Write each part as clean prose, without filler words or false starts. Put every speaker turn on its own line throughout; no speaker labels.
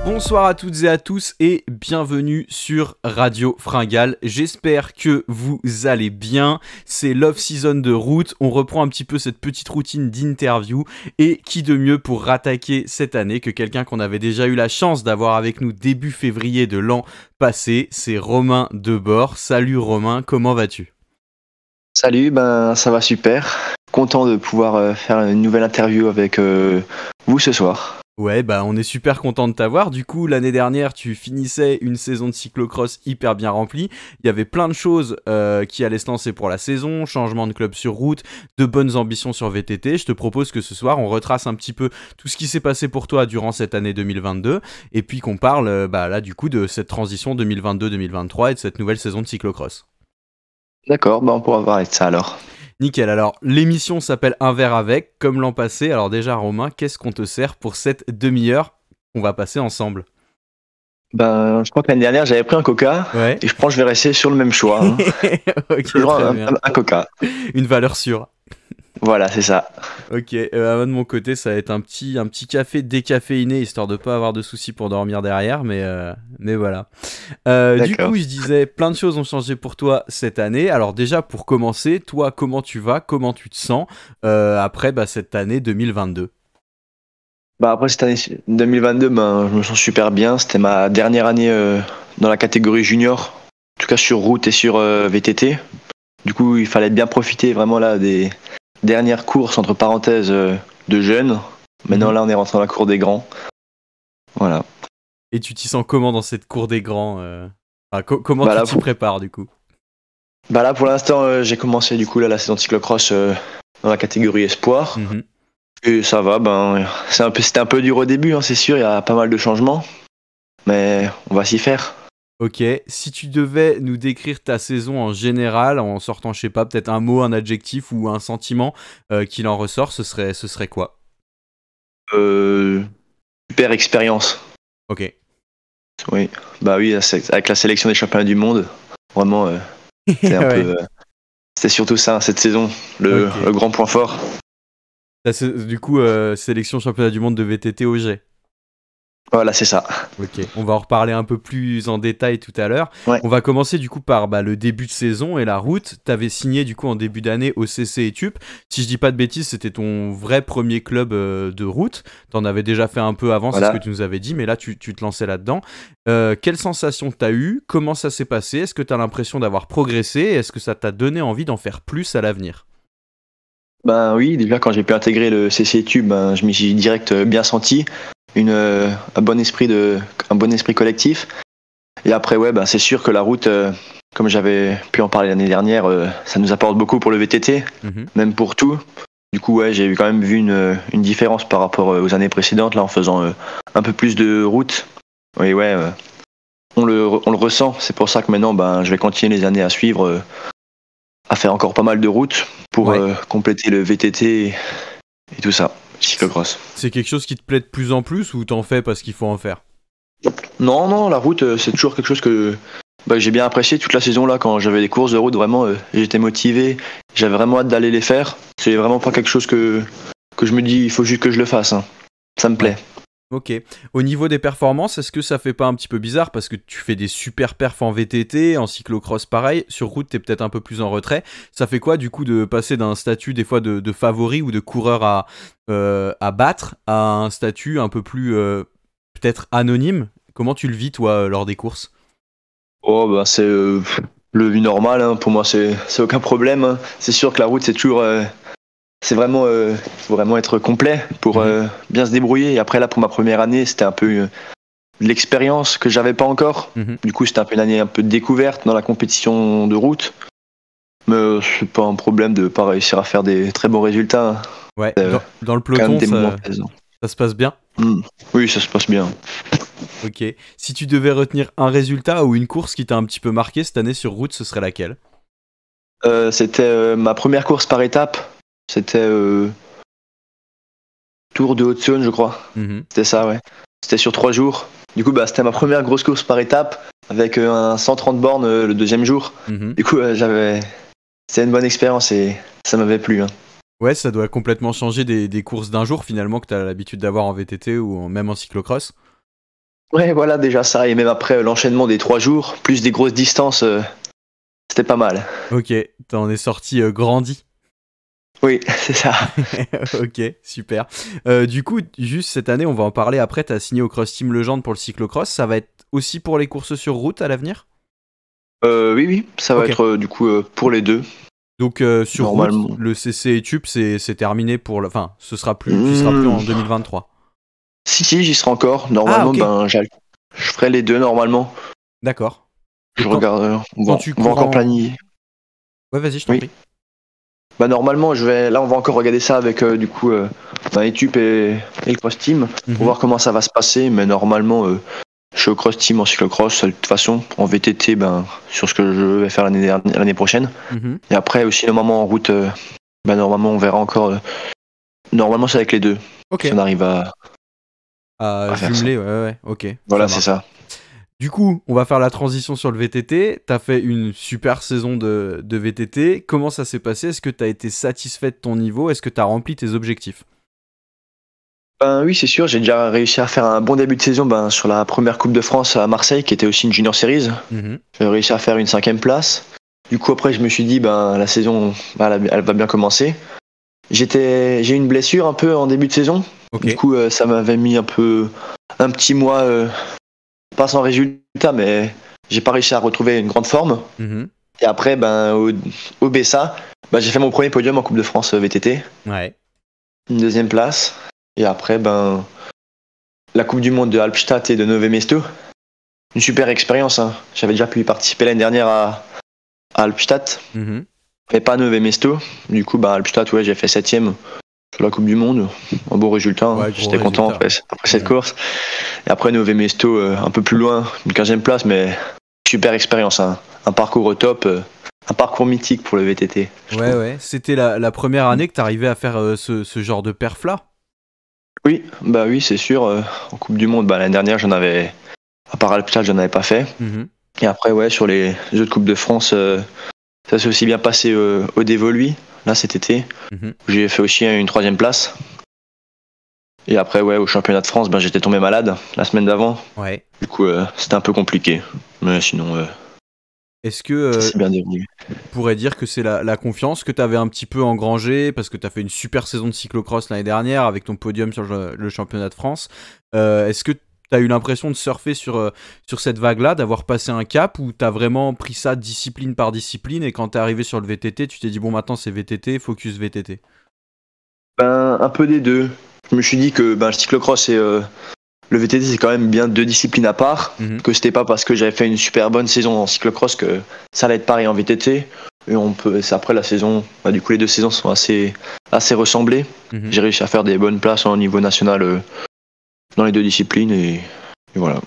Bonsoir à toutes et à tous et bienvenue sur Radio Fringale. J'espère que vous allez bien. C'est l'off-season de route. On reprend un petit peu cette petite routine d'interview. Et qui de mieux pour rattaquer cette année que quelqu'un qu'on avait déjà eu la chance d'avoir avec nous début février de l'an passé. C'est Romain Debord. Salut Romain, comment vas-tu ?
Salut, ça va super. Content de pouvoir faire une nouvelle interview avec vous ce soir.
Ouais, on est super content de t'avoir. Du coup, l'année dernière, tu finissais une saison de cyclocross hyper bien remplie. Il y avait plein de choses qui allaient se lancer pour la saison, changement de club sur route, de bonnes ambitions sur VTT. Je te propose que ce soir, on retrace un petit peu tout ce qui s'est passé pour toi durant cette année 2022 et puis qu'on parle là du coup de cette transition 2022-2023 et de cette nouvelle saison de cyclocross.
D'accord, on pourra parler de ça alors.
Nickel, alors l'émission s'appelle Un verre avec, comme l'an passé. Alors déjà Romain, qu'est-ce qu'on te sert pour cette demi-heure qu'on va passer ensemble ?
Je crois que l'année dernière j'avais pris un coca,
ouais.
Et je pense que je vais rester sur le même choix.
Ok,
toujours un coca.
Une valeur sûre.
Voilà, c'est ça.
Ok, de mon côté, ça va être un petit café décaféiné, histoire de pas avoir de soucis pour dormir derrière, mais voilà. Du coup, je disais, plein de choses ont changé pour toi cette année. Alors déjà, pour commencer, toi, comment tu vas ? Comment tu te sens après cette année 2022 ?
Après cette année 2022, je me sens super bien. C'était ma dernière année dans la catégorie junior, en tout cas sur route et sur VTT. Du coup, il fallait bien profiter vraiment là des dernières courses entre parenthèses de jeunes. Maintenant là on est rentré dans la cour des grands. Voilà.
Et tu t'y sens comment dans cette cour des grands comment tu t'y prépares du coup ?
Là pour l'instant j'ai commencé du coup là la saison de cyclocross dans la catégorie espoir. Et ça va, c'était un peu dur au début, c'est sûr, il y a pas mal de changements. Mais on va s'y faire.
Ok, si tu devais nous décrire ta saison en général, en sortant, je sais pas, peut-être un mot, un adjectif ou un sentiment qu'il en ressort, ce serait quoi ?
Super expérience.
Ok.
Oui, avec la sélection des championnats du monde, vraiment, c'était un peu... C'était surtout ça, cette saison, le grand point fort.
Du coup, sélection championnat du monde de VTT au G.
Voilà, c'est ça.
Ok, on va en reparler un peu plus en détail tout à l'heure. Ouais. On va commencer du coup par le début de saison et la route. T'avais signé du coup en début d'année au CC Etup. Si je dis pas de bêtises, c'était ton vrai premier club de route. T'en avais déjà fait un peu avant, C'est ce que tu nous avais dit, mais là tu te lançais là-dedans. Quelle sensation t'as eu ? Comment ça s'est passé ? Est-ce que t'as l'impression d'avoir progressé ? Est-ce que ça t'a donné envie d'en faire plus à l'avenir ?
Oui, déjà quand j'ai pu intégrer le CC Etup, je m'y suis direct bien senti. Un bon esprit collectif. Et après, c'est sûr que la route, comme j'avais pu en parler l'année dernière, ça nous apporte beaucoup pour le VTT, même pour tout. Du coup, j'ai quand même vu une différence par rapport aux années précédentes, là, en faisant un peu plus de route. Et on le ressent. C'est pour ça que maintenant, je vais continuer les années à suivre, à faire encore pas mal de routes pour compléter le VTT et tout ça. Cyclocross.
C'est quelque chose qui te plaît de plus en plus ou t'en fais parce qu'il faut en faire ?
Non, la route, c'est toujours quelque chose que j'ai bien apprécié toute la saison là. Quand j'avais des courses de route, vraiment, j'étais motivé. J'avais vraiment hâte d'aller les faire. C'est vraiment pas quelque chose que je me dis, il faut juste que je le fasse. Ça me plaît.
Ok. Au niveau des performances, est-ce que ça fait pas un petit peu bizarre parce que tu fais des super perfs en VTT, en cyclocross pareil, sur route t'es peut-être un peu plus en retrait. Ça fait quoi du coup de passer d'un statut des fois de favori ou de coureur à battre à un statut un peu plus peut-être anonyme ? Comment tu le vis toi lors des courses ?
C'est le vie normal. Pour moi c'est aucun problème. C'est sûr que la route c'est toujours... C'est vraiment, faut vraiment être complet pour bien se débrouiller. Et après là, pour ma première année, c'était un peu de l'expérience que j'avais pas encore. Du coup, c'était un peu une année un peu de découverte dans la compétition de route. Mais c'est pas un problème de pas réussir à faire des très bons résultats.
Ouais. Dans le peloton, ça se passe bien.
Oui, ça se passe bien.
Ok. Si tu devais retenir un résultat ou une course qui t'a un petit peu marqué cette année sur route, ce serait laquelle ?
C'était ma première course par étape. C'était Tour de Haute-Saône, je crois. C'était ça, ouais. C'était sur 3 jours. Du coup, c'était ma première grosse course par étape avec un 130 bornes le deuxième jour. Du coup, c'était une bonne expérience et ça m'avait plu.
Ouais, ça doit complètement changer des courses d'un jour finalement que tu as l'habitude d'avoir en VTT ou même en cyclocross.
Ouais, voilà, déjà ça. Et même après l'enchaînement des 3 jours, plus des grosses distances, c'était pas mal.
Ok, t'en es sorti grandi.
Oui, c'est ça.
Ok, super. Du coup, juste cette année, on va en parler après, t'as signé au Cross Team Legendre pour le cyclocross. Ça va être aussi pour les courses sur route à l'avenir?
Oui, ça va être du coup pour les deux.
Donc sur route, le CC Etup, c'est terminé pour le... Enfin, tu seras plus en 2023.
Si, j'y serai encore. Normalement, je ferai les deux normalement.
D'accord.
Je regarde. On va encore planifier.
Ouais, vas-y, je t'en prie.
Bah normalement, là on va encore regarder ça avec du coup Etup et le Cross Team pour voir comment ça va se passer. Mais normalement, je suis au Cross Team en cyclocross de toute façon. En VTT, sur ce que je vais faire l'année prochaine. Et après aussi normalement en route, normalement on verra encore. Normalement c'est avec les deux.
Ok.
Si on arrive à
jumeler, ouais, ok.
Voilà, c'est ça.
Du coup, on va faire la transition sur le VTT. T'as fait une super saison de VTT. Comment ça s'est passé? Est-ce que t'as été satisfait de ton niveau? Est-ce que t'as rempli tes objectifs?
Oui, c'est sûr. J'ai déjà réussi à faire un bon début de saison sur la première Coupe de France à Marseille, qui était aussi une Junior Series. J'ai réussi à faire une 5e place. Du coup, après, je me suis dit, la saison, elle va bien commencer. J'ai eu une blessure un peu en début de saison. Okay. Du coup, ça m'avait mis un petit mois, pas sans résultat, mais j'ai pas réussi à retrouver une grande forme. Et après, au BSA, j'ai fait mon premier podium en Coupe de France VTT.
Ouais.
Une 2e place. Et après, la Coupe du Monde de Albstadt et de Nové Mesto. Une super expérience. Hein. J'avais déjà pu y participer l'année dernière à Albstadt. Mais pas à Nové Mesto. Du coup, Albstadt, j'ai fait 7e sur la Coupe du Monde. Un beau résultat. Hein. J'étais content après cette course. Et après, Nové Mesto, un peu plus loin, une 15e place, mais super expérience. Hein. Un parcours au top. Un parcours mythique pour le VTT.
Ouais. C'était la première année que t'arrivais à faire ce genre de perf-là?
Oui, c'est sûr. En Coupe du Monde, l'année dernière, à part Albstadt, j'en avais pas fait. Et après, sur les autres Coupes de France, ça s'est aussi bien passé au Dévoluy, là, cet été. J'ai fait aussi une 3e place. Et après, au championnat de France, j'étais tombé malade la semaine d'avant.
Ouais.
Du coup, c'était un peu compliqué. Mais sinon,
est-ce que
c'est bien dévenu.
On pourrait dire que c'est la confiance que tu avais un petit peu engrangée parce que tu as fait une super saison de cyclocross l'année dernière avec ton podium sur le championnat de France. Est-ce que tu as eu l'impression de surfer sur cette vague-là, d'avoir passé un cap, ou tu as vraiment pris ça discipline par discipline et quand tu es arrivé sur le VTT, tu t'es dit bon, maintenant c'est VTT, focus VTT?
Un peu des deux. Je me suis dit que le cyclocross et le VTT, c'est quand même bien 2 disciplines à part, que c'était pas parce que j'avais fait une super bonne saison en cyclocross que ça allait être pareil en VTT. Et c'est après la saison, du coup les 2 saisons sont assez ressemblées. J'ai réussi à faire des bonnes places au niveau national dans les 2 disciplines et voilà.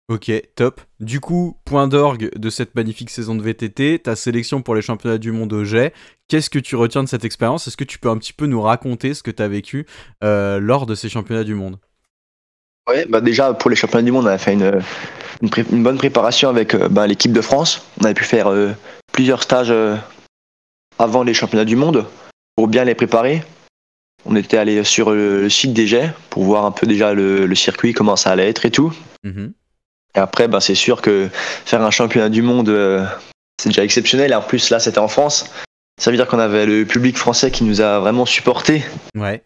Ok, top. Du coup, point d'orgue de cette magnifique saison de VTT, ta sélection pour les championnats du monde au jet. Qu'est-ce que tu retiens de cette expérience? Est-ce que tu peux un petit peu nous raconter ce que tu as vécu lors de ces championnats du monde?
Ouais, déjà pour les championnats du monde, on a fait une bonne préparation avec l'équipe de France. On avait pu faire plusieurs stages avant les championnats du monde pour bien les préparer. On était allé sur le site des jets pour voir un peu déjà le circuit, comment ça allait être et tout. Et après, c'est sûr que faire un championnat du monde, c'est déjà exceptionnel. Et en plus, là, c'était en France. Ça veut dire qu'on avait le public français qui nous a vraiment supportés.
Ouais.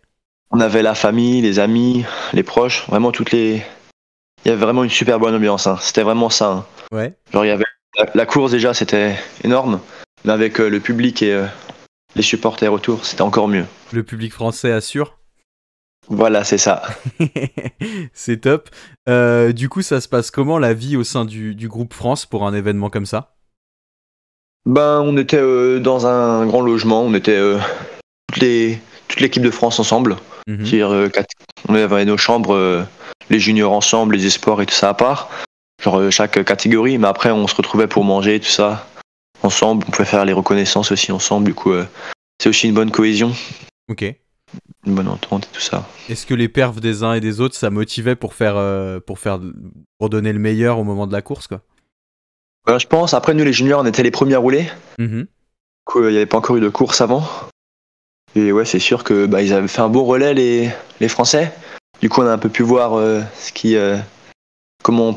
On avait la famille, les amis, les proches, vraiment il y avait vraiment une super bonne ambiance. Hein. C'était vraiment ça. Hein.
Ouais.
Genre, il y avait la course déjà, c'était énorme. Mais avec le public et les supporters autour, c'était encore mieux.
Le public français assure?
Voilà, c'est ça.
C'est top. Du coup, ça se passe comment la vie au sein du groupe France pour un événement comme ça?
On était dans un grand logement. On était toute l'équipe de France ensemble. C'est-à-dire, on avait nos chambres, les juniors ensemble, les espoirs et tout ça à part. Genre chaque catégorie. Mais après, on se retrouvait pour manger, tout ça, ensemble. On pouvait faire les reconnaissances aussi ensemble. Du coup, c'est aussi une bonne cohésion.
Ok.
Une bonne entente et tout ça.
Est-ce que les perfs des uns et des autres, ça motivait pour donner le meilleur au moment de la course, quoi?
Je pense. Après, nous, les juniors, on était les premiers à rouler. Du coup, il n'y avait pas encore eu de course avant. Et ouais, c'est sûr que ils avaient fait un bon relais, les Français. Du coup, on a un peu pu voir ce qui comment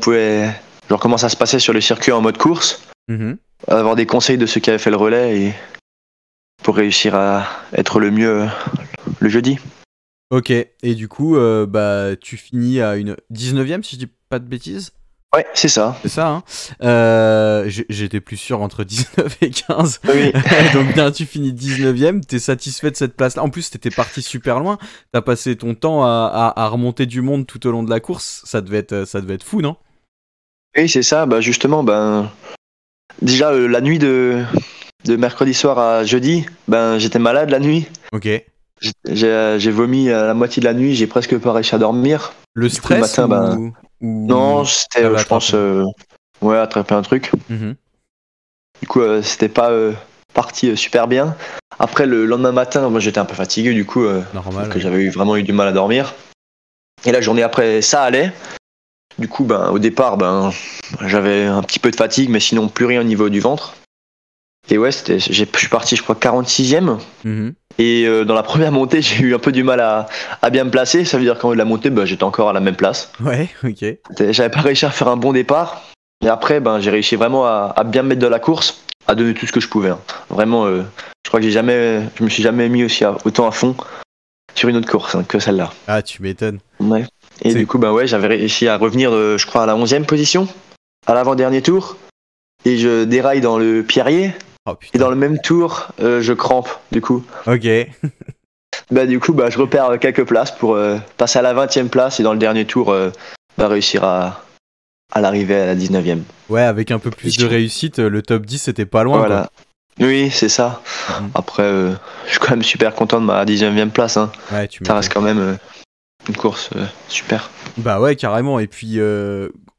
comment ça se passait sur le circuit en mode course, avoir des conseils de ceux qui avaient fait le relais et pour réussir à être le mieux le jeudi.
Ok, et du coup, tu finis à une 19e, si je dis pas de bêtises.
Ouais, c'est ça.
C'est ça, hein. J'étais plus sûr entre 19 et 15.
Oui.
Donc bien, tu finis 19e, t'es satisfait de cette place-là. En plus, t'étais parti super loin. T'as passé ton temps à remonter du monde tout au long de la course. Ça devait être fou, non?
Oui, c'est ça. Bah justement, déjà la nuit de mercredi soir à jeudi, j'étais malade la nuit.
Ok.
J'ai vomi à la moitié de la nuit, j'ai presque pas réussi à dormir.
Le stress
coup, le matin,
ou...
Non, c'était, je pense, attraper un truc. Du coup, c'était pas parti super bien. Après, le lendemain matin, moi j'étais un peu fatigué, du coup,
normal,
que j'avais vraiment eu du mal à dormir. Et la journée après, ça allait. Du coup, au départ, j'avais un petit peu de fatigue, mais sinon plus rien au niveau du ventre. Et ouais, je suis parti, je crois, 46e. Et dans la première montée, j'ai eu un peu du mal à bien me placer. Ça veut dire qu'en haut de la montée, j'étais encore à la même place.
Ouais, ok.
J'avais pas réussi à faire un bon départ. Et après, j'ai réussi vraiment à bien me mettre de la course, à donner tout ce que je pouvais. Hein. Vraiment, je crois que je me suis jamais mis autant à fond sur une autre course que celle-là.
Ah, tu m'étonnes.
Ouais. Et du coup, j'avais réussi à revenir, je crois, à la 11e position, à l'avant-dernier tour. Et je déraille dans le Pierrier.
Oh,
et dans le même tour, je crampe, du coup.
Ok.
Du coup, je repère quelques places pour passer à la 20e place et dans le dernier tour, réussir à l'arrivée à la 19e.
Ouais, avec un peu plus de réussite, le top 10 c'était pas loin.
Voilà. Quoi. Oui, c'est ça. Après, je suis quand même super content de ma 19e place. Hein.
Ouais,
ça reste quand même une course super.
Bah ouais, carrément. Et puis,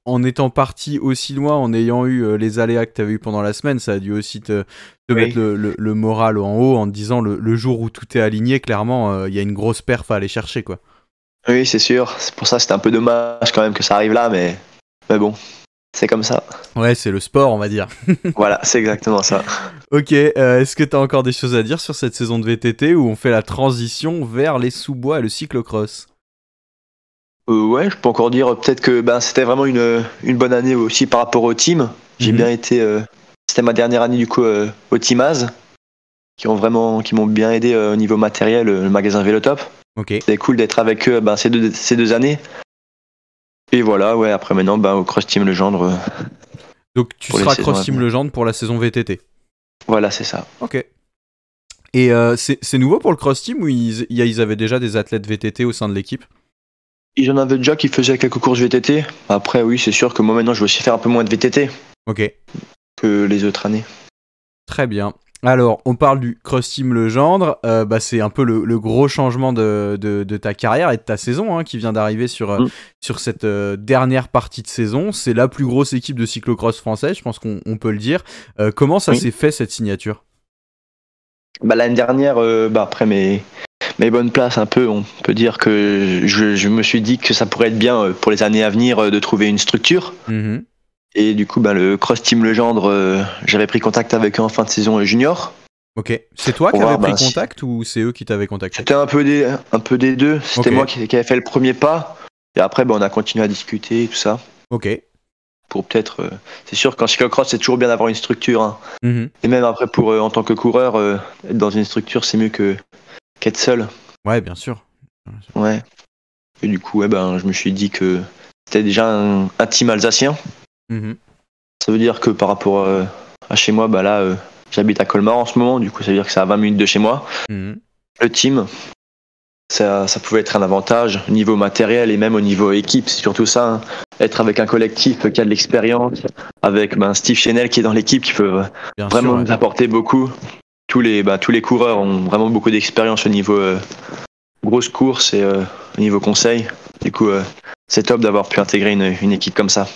en étant parti aussi loin, en ayant eu les aléas que tu avais eu pendant la semaine, ça a dû aussi te mettre le moral en haut en te disant le jour où tout est aligné, clairement, il y a une grosse perf à aller chercher, quoi.
Oui, c'est sûr. C'est pour ça que c'était un peu dommage quand même que ça arrive là, mais bon, c'est comme ça.
Ouais, c'est le sport, on va dire.
Voilà, c'est exactement ça.
Ok, est-ce que tu as encore des choses à dire sur cette saison de VTT où on fait la transition vers les sous-bois et le cyclocross?
Ouais, je peux encore dire peut-être que c'était vraiment une bonne année aussi par rapport au team. J'ai bien été. C'était ma dernière année du coup au Teamaz, qui m'ont bien aidé au niveau matériel, le magasin Vélotop.
Ok.
C'était cool d'être avec eux ces deux années. Et voilà, ouais. Après maintenant, au Cross Team Legendre.
Donc tu seras Cross Team Legendre pour la saison VTT.
Voilà, c'est ça.
Ok. Et c'est nouveau pour le Cross Team ou ils avaient déjà des athlètes VTT au sein de l'équipe?
Ils en avaient déjà qui faisaient quelques courses VTT. Après, oui, c'est sûr que moi maintenant, je vais aussi faire un peu moins de VTT.
Ok.
Que les autres années. Très
bien. Alors, on parle du Cross Team Legendre. C'est un peu le gros changement de ta carrière et de ta saison qui vient d'arriver sur cette dernière partie de saison. C'est la plus grosse équipe de cyclocross français, je pense qu'on peut le dire. Comment ça s'est fait, cette signature?
L'année dernière, après mes bonnes places un peu, on peut dire que je me suis dit que ça pourrait être bien pour les années à venir de trouver une structure. Et du coup, le Cross Team Legendre, j'avais pris contact avec eux en fin de saison junior.
Ok. C'est toi qui avais pris contact ou c'est eux qui t'avaient contacté?
C'était un peu des deux. C'était moi qui avais fait le premier pas. Et après, on a continué à discuter et tout ça.
Ok.
Pour peut-être... c'est sûr qu'en cyclocross, c'est toujours bien d'avoir une structure. Hein. Et même après, en tant que coureur, être dans une structure, c'est mieux qu'être seul.
Ouais, bien sûr.
Ouais. Et du coup, je me suis dit que c'était déjà un team alsacien. Ça veut dire que par rapport à chez moi, là, j'habite à Colmar en ce moment, du coup ça veut dire que c'est à 20 minutes de chez moi. Le team, ça pouvait être un avantage au niveau matériel et même au niveau équipe, c'est surtout ça, hein. Être avec un collectif qui a de l'expérience, avec Steve Chenel qui est dans l'équipe, qui peut vraiment nous apporter beaucoup. Tous les coureurs ont vraiment beaucoup d'expérience au niveau grosse course et au niveau conseil. Du coup, c'est top d'avoir pu intégrer une équipe comme ça.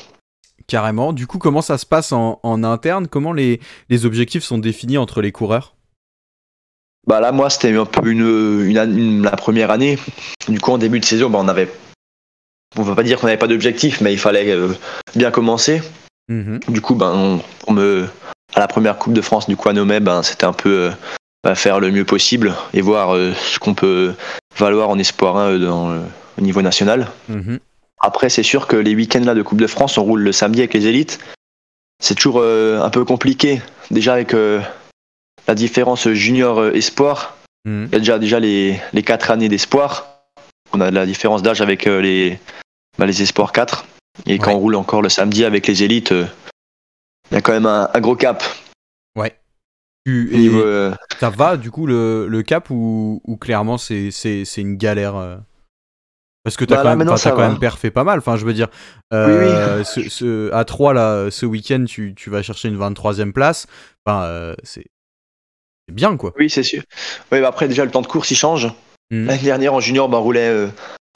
Carrément. Du coup, comment ça se passe en interne? Comment les objectifs sont définis entre les coureurs?
Là, moi, c'était un peu la première année. Du coup, en début de saison, on va pas dire qu'on n'avait pas d'objectif, mais il fallait bien commencer. Du coup, à la première Coupe de France, du coup, à Nome, c'était un peu faire le mieux possible et voir ce qu'on peut valoir en espoir 1 au niveau national. Après, c'est sûr que les week-ends là de Coupe de France, on roule le samedi avec les élites. C'est toujours un peu compliqué. Déjà avec la différence junior espoir. Il y a déjà les 4 années d'espoir. On a de la différence d'âge avec les espoirs 4. Et quand on roule encore le samedi avec les élites, il y a quand même un gros cap.
Ouais. Et ça va du coup le cap ou clairement c'est une galère parce que t'as quand même perfé pas mal. Enfin, je veux dire, oui. À 3 là, ce week-end, tu vas chercher une 23e place. Enfin, c'est bien quoi.
Oui, c'est sûr. Oui, bah après déjà le temps de course il change. L'année dernière en junior, on roulait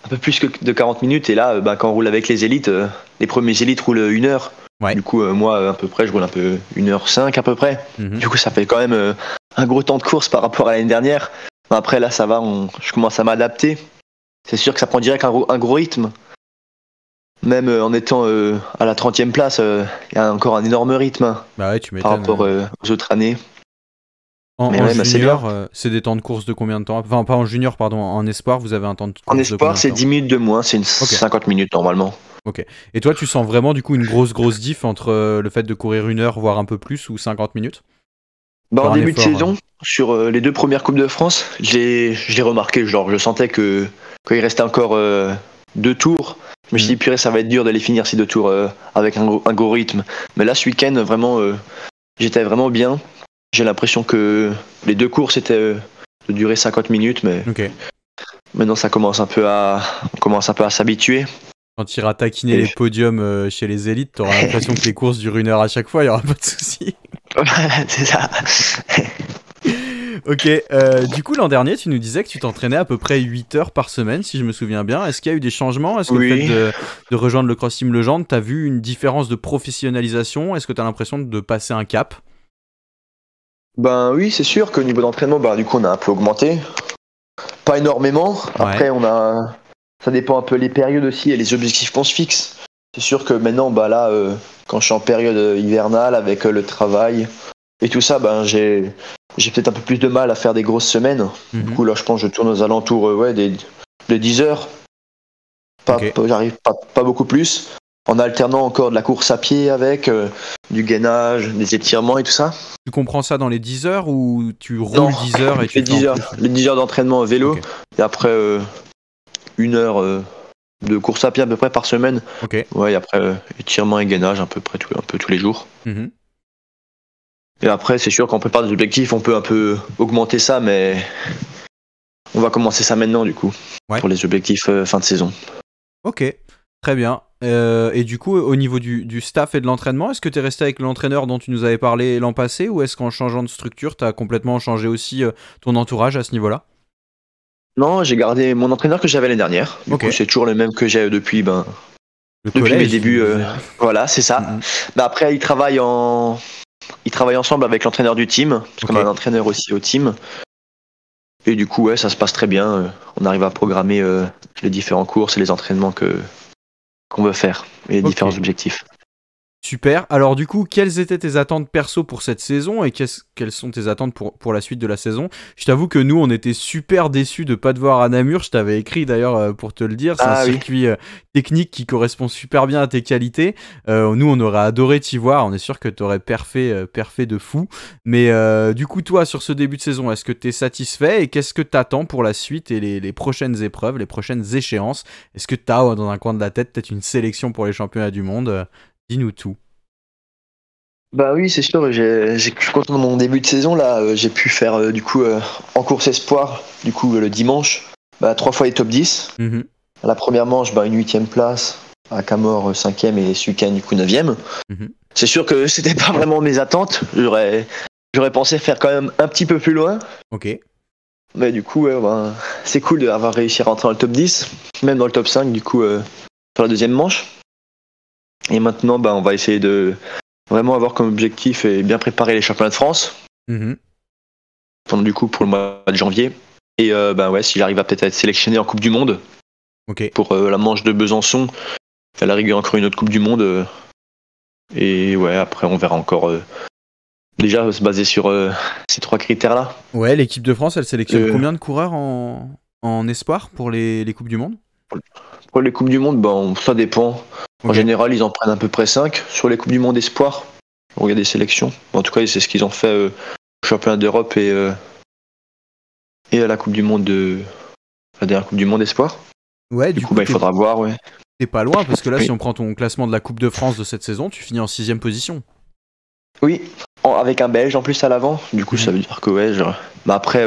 un peu plus que de 40 minutes et là, quand on roule avec les élites, les premiers élites roulent 1 heure. Ouais. Du coup, moi, à peu près, je roule un peu 1h05 à peu près. Du coup, ça fait quand même un gros temps de course par rapport à l'année dernière. Mais après, là, ça va, je commence à m'adapter. C'est sûr que ça prend direct un gros rythme. Même en étant à la 30e place, il y a encore un énorme rythme par rapport aux autres années.
En junior, c'est des temps de course de combien de temps? Enfin, pas en junior, pardon, en espoir, vous avez un temps de course de combien de temps?
En espoir, c'est 10 minutes de moins, c'est 50 minutes normalement.
Ok. Et toi, tu sens vraiment du coup une grosse diff entre le fait de courir 1 heure, voire un peu plus, ou 50 minutes?
En début de saison, sur les 2 premières Coupes de France, j'ai remarqué, genre, je sentais que quand il restait encore 2 tours, je me suis dit, purée, ça va être dur d'aller finir ces 2 tours avec un gros rythme. Mais là, ce week-end, vraiment, j'étais vraiment bien. J'ai l'impression que les 2 courses étaient de durer 50 minutes, mais maintenant, on commence un peu à s'habituer.
Quand tu iras taquiner les podiums chez les élites, t'auras l'impression que les courses durent 1 heure à chaque fois, il n'y aura pas de souci.
C'est ça.
Ok, du coup l'an dernier tu nous disais que tu t'entraînais à peu près 8 heures par semaine si je me souviens bien. Est-ce qu'il y a eu des changements? Est-ce que le fait de rejoindre le Cross Team Legendre, t'as vu une différence de professionnalisation? Est-ce que t'as l'impression de passer un cap?
Oui, c'est sûr qu'au niveau d'entraînement, du coup on a un peu augmenté. Pas énormément. Après ça dépend un peu les périodes aussi et les objectifs qu'on se fixe. C'est sûr que maintenant, là, quand je suis en période hivernale avec le travail et tout ça, j'ai peut-être un peu plus de mal à faire des grosses semaines. Du coup, là, je pense que je tourne aux alentours des 10 heures. J'arrive pas beaucoup plus. En alternant encore de la course à pied avec, du gainage, des étirements et tout ça.
Tu comprends ça dans les 10 heures ou tu roules 10 heures et tu
les 10 heures d'entraînement au vélo et après 1 heure de course à pied à peu près par semaine. Ouais, et après étirement et gainage un peu tous les jours. Et après, c'est sûr qu'on prépare des objectifs, on peut un peu augmenter ça, mais on va commencer ça maintenant du coup pour les objectifs fin de saison.
Ok, très bien. Et du coup, au niveau du staff et de l'entraînement, est-ce que tu es resté avec l'entraîneur dont tu nous avais parlé l'an passé ou est-ce qu'en changeant de structure, tu as complètement changé aussi ton entourage à ce niveau-là?
Non, j'ai gardé mon entraîneur que j'avais l'année dernière. Du coup, c'est toujours le même que j'ai depuis mes débuts. Voilà, c'est ça. Après, il travaille ensemble avec l'entraîneur du team, parce qu'on a un entraîneur aussi au team. Et du coup, ça se passe très bien. On arrive à programmer les différentes courses et les entraînements qu'on veut faire et les différents objectifs.
Super. Alors du coup, quelles étaient tes attentes perso pour cette saison et quelles sont tes attentes pour la suite de la saison? Je t'avoue que nous, on était super déçus de pas te voir à Namur. Je t'avais écrit d'ailleurs pour te le dire. C'est un circuit technique qui correspond super bien à tes qualités. Nous, on aurait adoré t'y voir. On est sûr que t'aurais perfé de fou. Mais du coup, toi, sur ce début de saison, est-ce que t'es satisfait et qu'est-ce que t'attends pour la suite et les prochaines épreuves, les prochaines échéances? Est-ce que t'as dans un coin de la tête peut-être une sélection pour les championnats du monde? Dis-nous tout.
Oui, c'est sûr, je suis content de mon début de saison. Là, j'ai pu faire en course espoir, le dimanche, 3 fois les top 10. À la première manche, une 8e place, à Camor 5e et ce week-end, 9e. C'est sûr que c'était pas vraiment mes attentes. J'aurais pensé faire quand même un petit peu plus loin. Mais du coup, c'est cool d'avoir réussi à rentrer dans le top 10, même dans le top 5, sur la deuxième manche. Et maintenant, on va essayer de vraiment avoir comme objectif et bien préparer les championnats de France. Pour le mois de janvier. Et si j'arrive à peut-être être sélectionné en Coupe du Monde pour la manche de Besançon, à la rigueur encore une autre Coupe du Monde. Et après on verra encore. Déjà se baser sur ces 3 critères-là.
Ouais, l'équipe de France, elle sélectionne combien de coureurs en espoir pour les Coupes du Monde?
Pour les Coupes du Monde, ça dépend. En général, ils en prennent à peu près 5. Sur les Coupes du Monde Espoir, on regarde des sélections. En tout cas, c'est ce qu'ils ont fait au championnat d'Europe et à la Coupe du Monde la dernière Coupe du Monde Espoir.
Ouais,
du coup, il faudra voir, ouais.
T'es pas loin, parce que là, si on prend ton classement de la Coupe de France de cette saison, tu finis en 6ème position.
Oui, avec un Belge en plus à l'avant. Du coup, ça veut dire que après,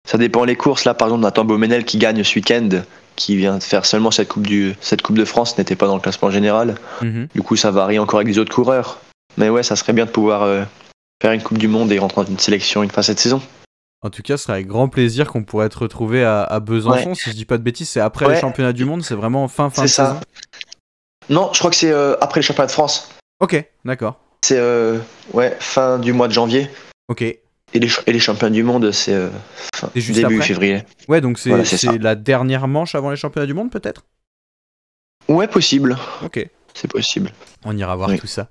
ça dépend les courses. Là, par exemple, Nathan Beaumenel qui gagne ce week-end, qui vient de faire seulement cette coupe de France, n'était pas dans le classement général. Du coup, ça varie encore avec les autres coureurs. Mais ouais, ça serait bien de pouvoir faire une Coupe du Monde et rentrer dans une sélection une fois cette saison.
En tout cas, ce serait avec grand plaisir qu'on pourrait te retrouver à Besançon. Ouais. Si je dis pas de bêtises, c'est après les championnats du monde, c'est vraiment fin de saison.
Non, je crois que c'est après les championnats de France.
Ok, d'accord.
C'est fin du mois de janvier.
Ok.
Et les championnats du monde, c'est début février.
Ouais, donc c'est la dernière manche avant les championnats du monde, peut-être ?
Ouais, possible.
Ok.
C'est possible.
On ira voir tout ça.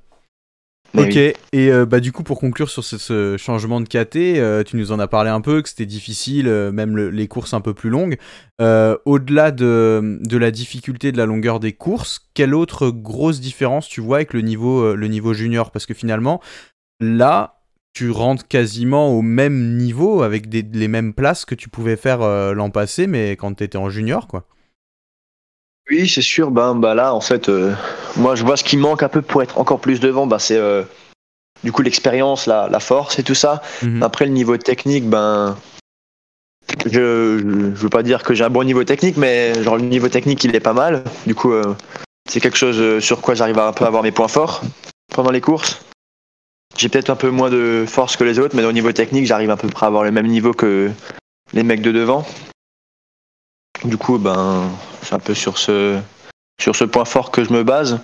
Mais
ok, et du coup, pour conclure sur ce changement de KT, tu nous en as parlé un peu, que c'était difficile, même les courses un peu plus longues. Au-delà de la difficulté de la longueur des courses, quelle autre grosse différence tu vois avec le niveau junior ? Parce que finalement, là, tu rentres quasiment au même niveau, avec les mêmes places que tu pouvais faire l'an passé, mais quand tu étais en junior, quoi.
Oui, c'est sûr. Là, en fait, moi, je vois ce qui manque un peu pour être encore plus devant. C'est du coup l'expérience, la force et tout ça. Après, le niveau technique, je veux pas dire que j'ai un bon niveau technique, mais genre le niveau technique, il est pas mal. Du coup, c'est quelque chose sur quoi j'arrive à un peu avoir mes points forts pendant les courses. J'ai peut-être un peu moins de force que les autres, mais au niveau technique, j'arrive à peu près à avoir le même niveau que les mecs de devant. Du coup, c'est un peu sur ce point fort que je me base.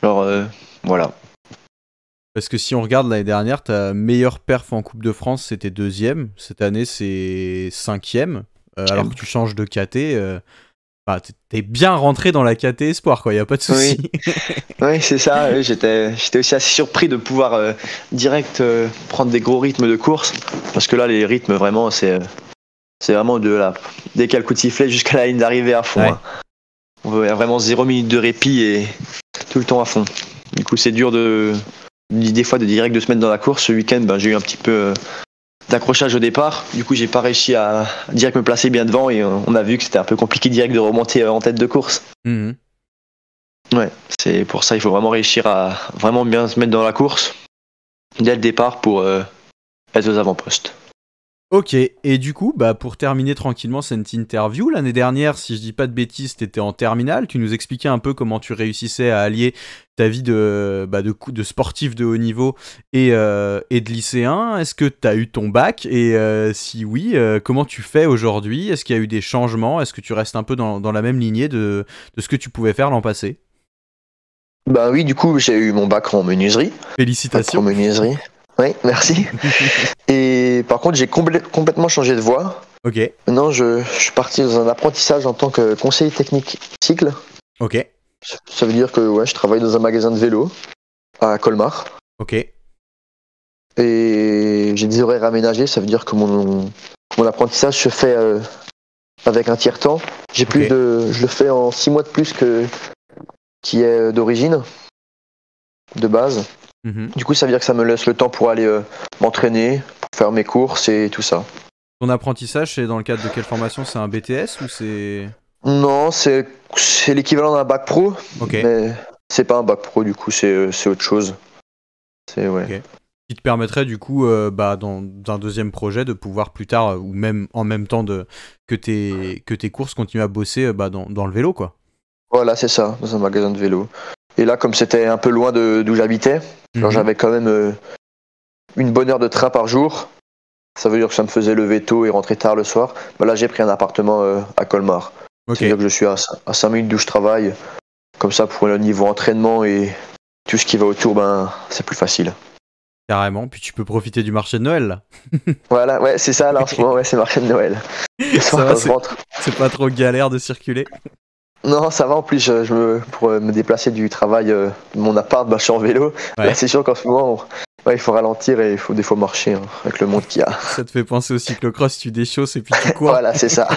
Alors, voilà.
Parce que si on regarde l'année dernière, ta meilleure perf en Coupe de France, c'était 2ème. Cette année, c'est 5ème. Alors que tu changes de KT, t'es bien rentré dans la KT Espoir, quoi. Y a pas de souci.
Oui, c'est ça. J'étais aussi assez surpris de pouvoir direct prendre des gros rythmes de course. Parce que là, les rythmes, vraiment, c'est vraiment dès qu'il y a le coup de sifflet jusqu'à la ligne d'arrivée à fond. Ouais. Hein. On a vraiment 0 minute de répit et tout le temps à fond. Du coup, c'est dur des fois de direct de se mettre dans la course. Ce week-end, j'ai eu un petit peu d'accrochage au départ. Du coup, j'ai pas réussi à direct me placer bien devant et on a vu que c'était un peu compliqué direct de remonter en tête de course. Ouais, c'est pour ça il faut vraiment réussir à vraiment bien se mettre dans la course dès le départ pour être aux avant-postes.
Ok, et du coup, pour terminer tranquillement cette interview, l'année dernière, si je dis pas de bêtises, t'étais en terminale, tu nous expliquais un peu comment tu réussissais à allier ta vie de sportif de haut niveau et de lycéen. Est-ce que t'as eu ton bac ? Et si oui, comment tu fais aujourd'hui ? Est-ce qu'il y a eu des changements ? Est-ce que tu restes un peu dans la même lignée de ce que tu pouvais faire l'an passé ?
Oui, du coup, j'ai eu mon bac en menuiserie.
Félicitations.
En menuiserie. Oui, merci. Et par contre, j'ai complètement changé de voie.
Ok.
Maintenant, je suis parti dans un apprentissage en tant que conseiller technique cycle.
Ok.
Ça veut dire que je travaille dans un magasin de vélo à Colmar.
Ok.
Et j'ai des horaires aménagés. Ça veut dire que mon apprentissage se fait avec un tiers-temps. Je le fais en 6 mois de plus qui est d'origine, de base. Du coup, ça veut dire que ça me laisse le temps pour aller m'entraîner, pour faire mes courses et tout ça.
Ton apprentissage, c'est dans le cadre de quelle formation ? C'est un BTS ou c'est...
Non, c'est l'équivalent d'un bac pro.
Ok.
Mais c'est pas un bac pro, du coup, c'est autre chose. C'est, ouais.
Okay. Qui te permettrait, du coup, dans un deuxième projet, de pouvoir plus tard, ou même en même temps que tes courses, continuer à bosser dans le vélo, quoi.
Voilà, c'est ça, dans un magasin de vélo. Et là, comme c'était un peu loin d'où j'habitais, j'avais quand même une bonne heure de train par jour. Ça veut dire que ça me faisait lever tôt et rentrer tard le soir. Là, j'ai pris un appartement à Colmar.
Okay.
C'est-à-dire que je suis à 5 minutes d'où je travaille. Comme ça, pour le niveau entraînement et tout ce qui va autour, c'est plus facile.
Carrément, puis tu peux profiter du marché de Noël, là.
Voilà, ouais, c'est ça, là, en ce moment, c'est le marché de Noël.
Ça va, c'est pas trop galère de circuler ?
Non, ça va, en plus, pour me déplacer du travail de mon appart, je suis en vélo. Ouais. Là, c'est sûr qu'en ce moment, Ouais, il faut ralentir et il faut des fois marcher hein, avec le monde qu'il y a.
Ça te fait penser au cyclocross, tu déchausses et puis tu cours.
Voilà, c'est ça.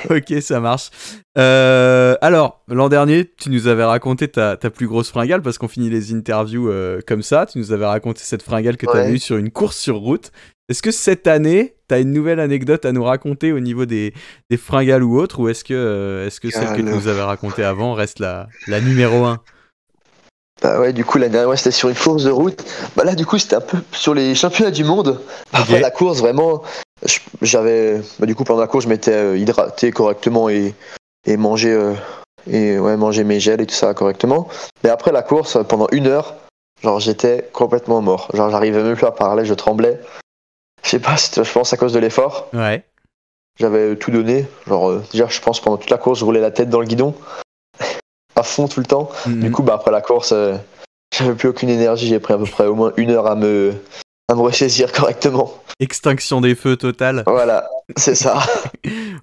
Ok, ça marche. Alors, l'an dernier, tu nous avais raconté ta plus grosse fringale, parce qu'on finit les interviews comme ça. Tu nous avais raconté cette fringale que tu avais eue sur une course sur route. Est-ce que cette année, tu as une nouvelle anecdote à nous raconter au niveau des fringales ou autre, ou est-ce que celle que tu nous avais racontée avant reste la numéro 1?
Bah ouais, du coup, l'année dernière, c'était sur une course de route. Bah là, du coup, c'était un peu sur les championnats du monde. Après la course, vraiment, j'avais... Bah, du coup, pendant la course, je m'étais hydraté correctement et mangé mes gels et tout ça correctement. Mais après la course, pendant 1 heure, genre, j'étais complètement mort. Genre, j'arrivais même plus à parler, je tremblais. Je sais pas, je pense à cause de l'effort.
Ouais.
J'avais tout donné. Genre, déjà, je pense pendant toute la course, je roulais la tête dans le guidon. À fond tout le temps. Du coup, bah, après la course, j'avais plus aucune énergie. J'ai pris à peu près au moins 1 heure à me ressaisir correctement.
Extinction des feux totale.
Voilà, c'est ça.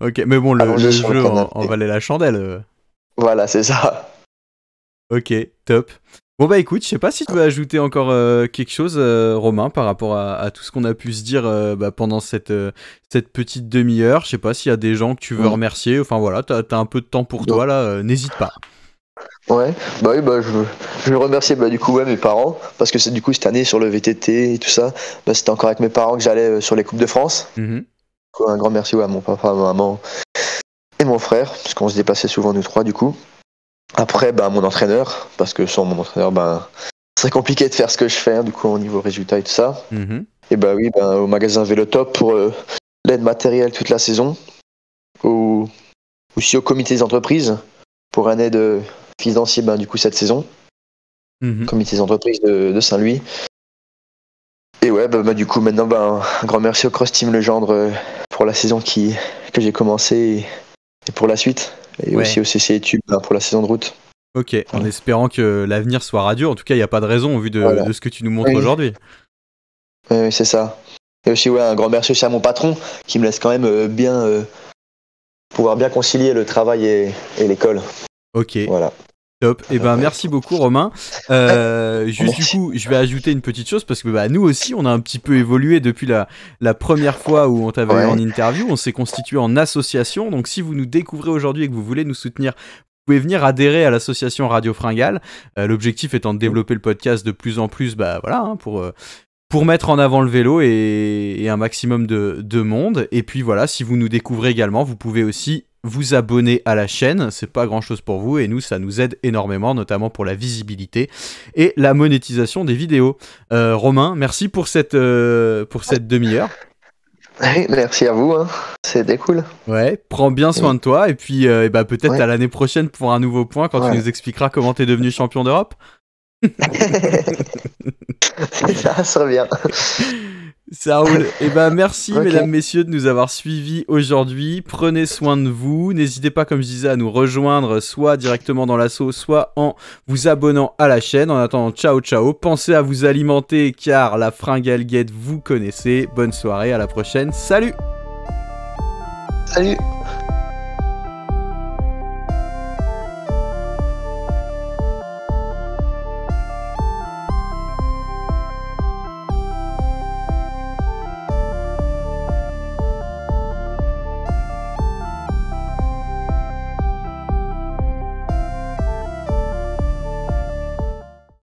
Ok, mais bon, le jeu en valait la chandelle.
Voilà, c'est ça.
Ok, top. Bon bah écoute, je sais pas si tu veux ajouter encore quelque chose, Romain, par rapport à tout ce qu'on a pu se dire pendant cette petite demi-heure. Je sais pas s'il y a des gens que tu veux remercier. Enfin voilà, t'as un peu de temps pour toi là, n'hésite pas.
Ouais, bah oui, bah je veux remercier du coup mes parents, parce que c'est du coup cette année sur le VTT et tout ça, bah, c'était encore avec mes parents que j'allais sur les Coupes de France. Un grand merci à mon papa, à ma maman et mon frère, parce qu'on se déplaçait souvent nous 3 du coup. Après, mon entraîneur, parce que sans mon entraîneur, c'est compliqué de faire ce que je fais, du coup, au niveau résultat et tout ça. Et bah oui, au magasin Vélotop pour l'aide matérielle toute la saison. Aussi au comité des entreprises pour un aide financier, du coup, cette saison. Comité des entreprises de Saint-Louis. Et ouais, du coup, maintenant, un grand merci au Cross Team Legendre pour la saison que j'ai commencé et pour la suite. Et aussi au CC Tube pour la saison de route.
Ok, en espérant que l'avenir soit radieux. En tout cas, il n'y a pas de raison au vu de ce que tu nous montres aujourd'hui.
Oui, c'est ça. Et aussi, un grand merci aussi à mon patron qui me laisse quand même pouvoir bien concilier le travail et l'école.
Ok.
Voilà.
Top. Et merci beaucoup Romain. Juste du coup, je vais ajouter une petite chose parce que nous aussi, on a un petit peu évolué depuis la première fois où on t'avait eu en interview. On s'est constitué en association. Donc si vous nous découvrez aujourd'hui et que vous voulez nous soutenir, vous pouvez venir adhérer à l'association Radio Fringale. L'objectif étant de développer le podcast de plus en plus, pour mettre en avant le vélo et un maximum de monde. Et puis voilà, si vous nous découvrez également, vous pouvez aussi vous abonner à la chaîne, c'est pas grand chose pour vous et nous ça nous aide énormément, notamment pour la visibilité et la monétisation des vidéos. Romain, merci pour cette demi-heure.
Oui, merci à vous, c'était cool.
Ouais, prends bien soin de toi et puis peut-être à l'année prochaine pour un nouveau point quand tu nous expliqueras comment t'es devenu champion d'Europe.
Ça serait bien.
Ça roule. Merci mesdames, messieurs de nous avoir suivis aujourd'hui. Prenez soin de vous. N'hésitez pas, comme je disais, à nous rejoindre soit directement dans l'asso, soit en vous abonnant à la chaîne. En attendant, ciao ciao. Pensez à vous alimenter car la fringale guette, vous connaissez. Bonne soirée, à la prochaine. Salut.
Salut.